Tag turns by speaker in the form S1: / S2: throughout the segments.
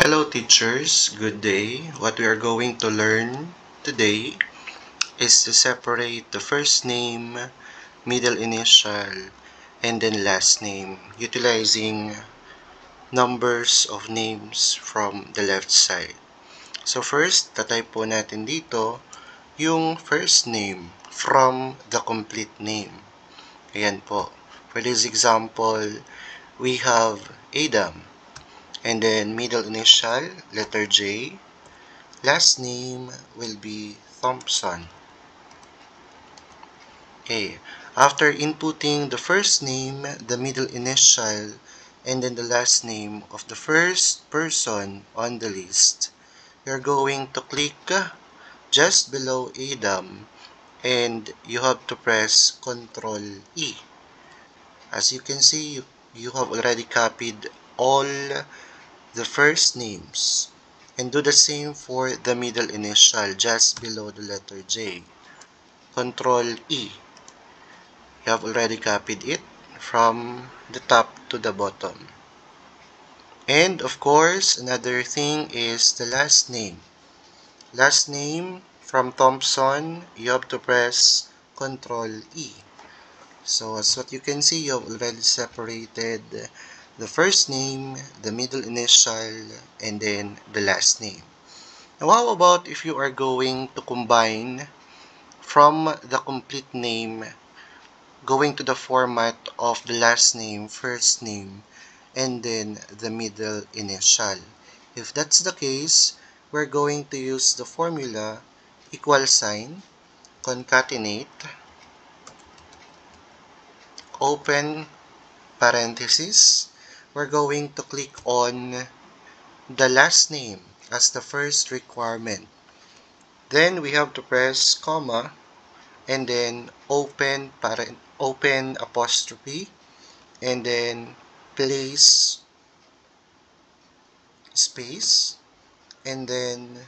S1: Hello teachers, good day. What we are going to learn today is to separate the first name, middle initial, and then last name utilizing numbers of names from the left side. So first, tatype po natin dito yung first name from the complete name. Ayan po. For this example, we have Adam. And then middle initial, letter J. Last name will be Thompson. Okay. After inputting the first name, the middle initial, and then the last name of the first person on the list, you're going to click just below Adam and you have to press Ctrl E. As you can see, you have already copied all the first names, and do the same for the middle initial just below the letter J. Ctrl E. You have already copied it from the top to the bottom. And of course, another thing is the last name. Last name from Thompson, you have to press Ctrl E. So as what you can see, you have already separated the first name, the middle initial, and then the last name. Now how about if you are going to combine from the complete name going to the format of the last name, first name, and then the middle initial? If that's the case, we're going to use the formula equal sign, concatenate, open parenthesis. We're going to click on the last name as the first requirement. Then we have to press comma and then open apostrophe and then place space and then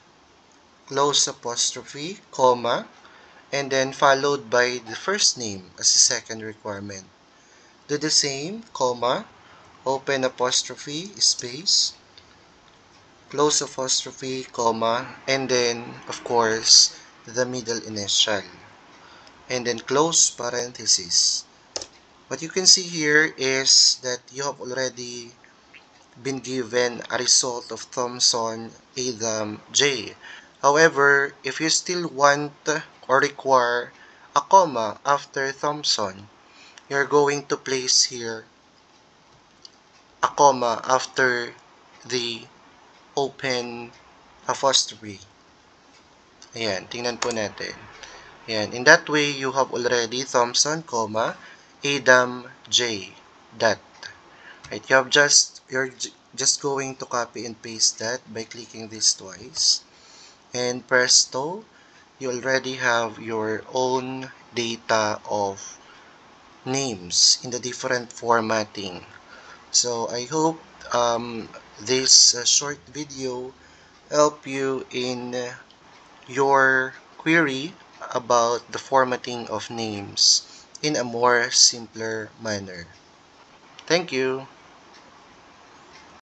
S1: close apostrophe comma and then followed by the first name as the second requirement. Do the same, comma, open apostrophe space, close apostrophe comma, and then of course the middle initial, and then close parenthesis. What you can see here is that you have already been given a result of Thompson, Adam, J. However, if you still want or require a comma after Thompson, you're going to place here a comma after the open apostrophe. Ayan, tingnan po natin. Ayan, in that way, you have already Thompson, comma, Adam, J, dot. Right, you're just going to copy and paste that by clicking this twice. And presto, you already have your own data of names in the different formatting. So I hope this short video help you in your query about the formatting of names in a more simpler manner. Thank you.